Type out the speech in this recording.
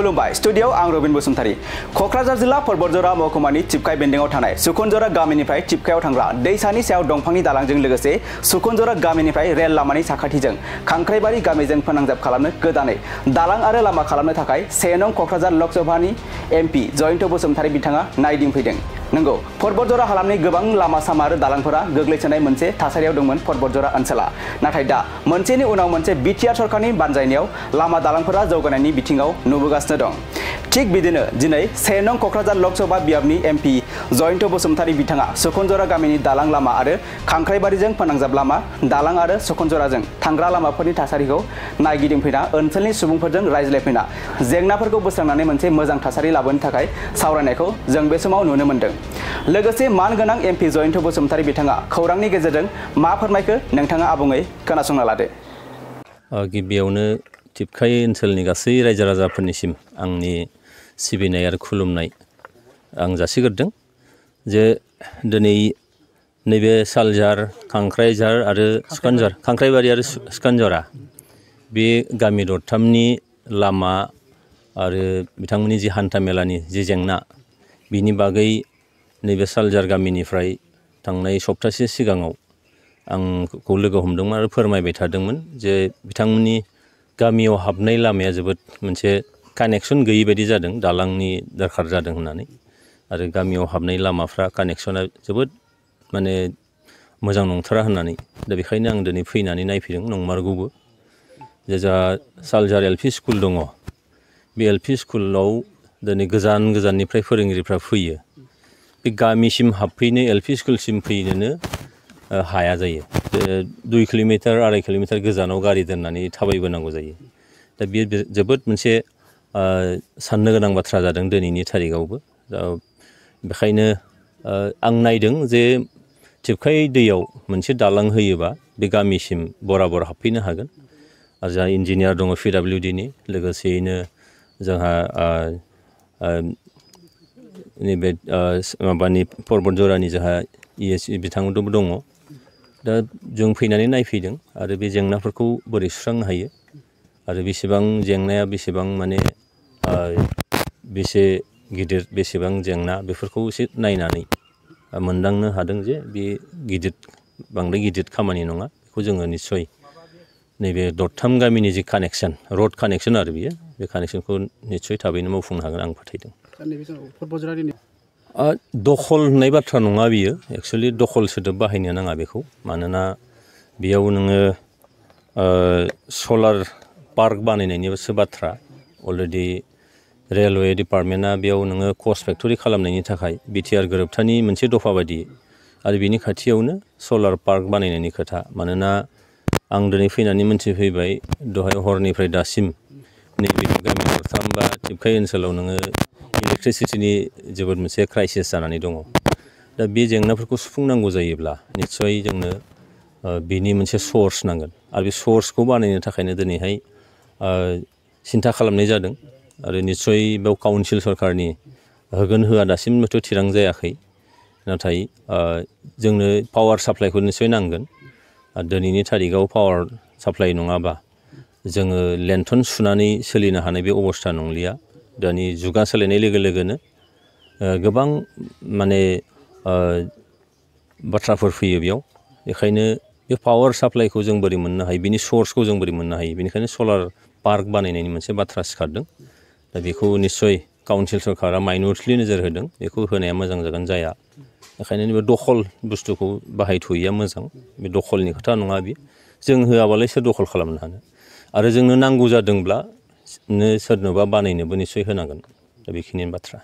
खुलुमबाय स्टुडियोआव आं रबिन बसुमतारी कक्राझार जिल्ला परबतजरा महकुमानि चिपकाय बेन्दोंआव थानाय सुकुनजरा गामिनिफ्राय चिपकायाव थांग्रा दैसानि सायाव दंफांनि दालांजों लोगोसे सुकुनजरा गामिनिफ्राय रेल लामानि साखाथिजों खांख्राइबारि गामिजों फोनांजाब खालामनो गोदानै दालां आरो लामा खालामनो थाखाय 1 नं कक्राझार लकसभानि एमपि जयन्त बसुमतारी बिथाङा नायदिंफैदों। नंगौ परबतजरा हालामनि गोबां लामा सामा आरो दालांफोरा गोग्लैसोनाय मोनसे थासारियाव दंमोन परबतजरा ओनसोला। नाथाय दा मोनसेनि उनाव मोनसे बिटिआर सरकारनि बानजायनायाव लामा दालांफोरा जौगानायनि बिथिङाव नुबोगासिनो दं। थिग बिदिनो दिनै 1 नं कक्राझार लकसभा बियाबनि एमपि जयन्त बसुमतारी बिथाङा सुकुनजरा गामिनि दालां लामा आरो खांख्राइबारिजों फोनांजाब लामा दालां आरो सुकुनजराजों थांग्रा लामाफोरनि थासारिखौ नायगिदिंफैना ओनसोलनि सुबुंफोरजों रायज्लायफैना जेंनाफोरखौ बोस्रांनानै मोनसे मोजां थासारि लाबोनो थाखाय सावरायनायखौ जों बे समाव नुनो मोन्दों। लोगोसे मानगोनां एमपि जयन्त बसुमतारी बिथाङा खौरांनि गेजेरजों मा फोरमायखो नोंथाङा आबुङै खोनासंना लादो। गिबियावनो चिपकाय ओनसोलनि गासै रायजो राजाफोरनिसिम आंनि सिबिनाय आरो खुलुमनाय आं जासिग्रोदों जे दिनै नैबे सालजार खांख्राइजार आरो सुखानजार खांख्राइबारि आरो सुखानजरा बे गामि दरथामनि लामा आरो बिथांमोननि जि हान्था मेलानि जि जेंना बिनि बागै नैबे सालजार गामिनिफ्राय थांनाय सप्तासे सिगाङाव आंखौ लोगो हमदोंमोन आरो फोरमायबाय थादोंमोन जे बिथांमोननि गामियाव हाबनाय लामाया जोबोद मोनसे कानेक्सन गैयै बायदि जादों, दालांनि दरखार जादों होननानै आरो गामियाव हाबनाय लामाफ्रा कानेक्सना जोबोद माने मोजां नंथारा होननानै दा बेखायनो आं दिनै फैनानै नायफैदों नंमारगौबो जे जोंहा सालजार एलपि स्कुल दङ। बे एलपि स्कुलाव दिनै गोजान गोजाननिफ्राय फोरोंगिरिफ्रा फैयो। बे गामिसिम हाबफैनो एलपि स्कुलसिम फैनोनो हाया जायो। 2 किल'मिटार 2.5 किल'मिटार गोजानाव गारि दोननानै थाबायबोनांगौ जायो। दा बेयो जोबोद मोनसे साननो गोनां बाथ्रा जादों दिनैनि थारिखआवबो। बेखायनो आं नायदों जे चिपकाय दैयाव मोनसे दालां होयोबा बे गामिसिम बराबर हाबफैनो हागोन आरो जोंहा इन्जिनियार दङ PWDनि लोगोसेयैनो जोंहा नैबे माबानि परबतजरानि जोंहा ESC बिथांमोनबो दङ। दा जों फैनानै नायफैदों आरो बे जेंनाफोरखौ बोरै सुस्रांनो हायो आरो बेसेबां जेंनाया बेसेबां माने बेसे गिदिर बेसेबां जेंना बेफोरखौ एसे नायनानै मोनदांनो हादों जे बे बांद्राय गिदिर खामानि नङा। बेखौ जोङो निस्सय नैबे दरथाम गामिनि जि कानेक्सन रड कानेक्सन आरो बियो बे कानेक्सनखौ निस्सय थाबैनो मावफुंनो हागोन आं फोथायदों। दखल होननाय बाथ्रा नङा बियो, एक्सुवेलि दखल सोदोब बाहायनो नाङा बेखौ, मानोना बेयाव नोङो सलार पार्क बानायनायनिसो बाथ्रा। अलरेडि रेलवे डिपार्टमेन्टआ बेयाव नोङो कस्ट फेक्टरि खालामनायनि थाखाय बिटिआर गोरोबथानि मोनसे दफा बायदि आरो बिनि खाथियावनो सलार पार्क बानायनायनि खोथा। मानोना आं दिनै फैनानै मोनथिफैबाय दहाय हरनिफ्राय दासिम नैबे गामि दरथाम बा चिपकाय ओनसोलाव नोङो इलेक्ट्रिसिटिनि जोबोद मोनसे क्राइसिस जानानै दङ। दा बे जेंनाफोरखौ सुफुंनांगौ जायोब्ला निस्सय जोंनो बेनि मोनसे सर्स नांगोन आरो बे सर्सखौ बानायनो थाखायनो दिनैहाय सिन्था खालामनाय जादों आरो निस्सय बेयाव काउन्सिल सरकारनि होगोन होआ दासिमबोथ' थिरां जायाखै। नाथाय जोंनो पावार साप्लाइखौ निस्सय नांगोन आरो दिनैनि थारिखआव पावार साप्लाइ नङाबा जोङो लेन्थन सुनानै सोलिनो हानाय बे अबस्था नंलिया। दानि जुगा सोलायनाय लोगो लोगोनो गोबां माने बाथ्राफोर फैयो बेयाव। बेखायनो बे पावार साप्लाइखौ जों बोरै मोननो हायो, बिनि सर्सखौ जों बोरै मोननो हायो, बेनिखायनो सलार पार्क बानायनायनि मोनसे बाथ्रा सिखारदों। दा बेखौ निस्सय काउन्सिल सरकारा माइनरलि नोजोर होदों, बेखौ होनाया मोजां जागोन जाया। बेखायनो नैबे दखल बुस्थुखौ बाहायथ'यैया मोजां। बे दखलनि खोथा नङा बियो, जों होआबालाय सोर दखल खालामनो हानो आरो जोंनो नांगौ जादोंब्ला सोरनोबा बानायनोबो निस्सय होनांगोन। दा बेखिनि बाथ्रा।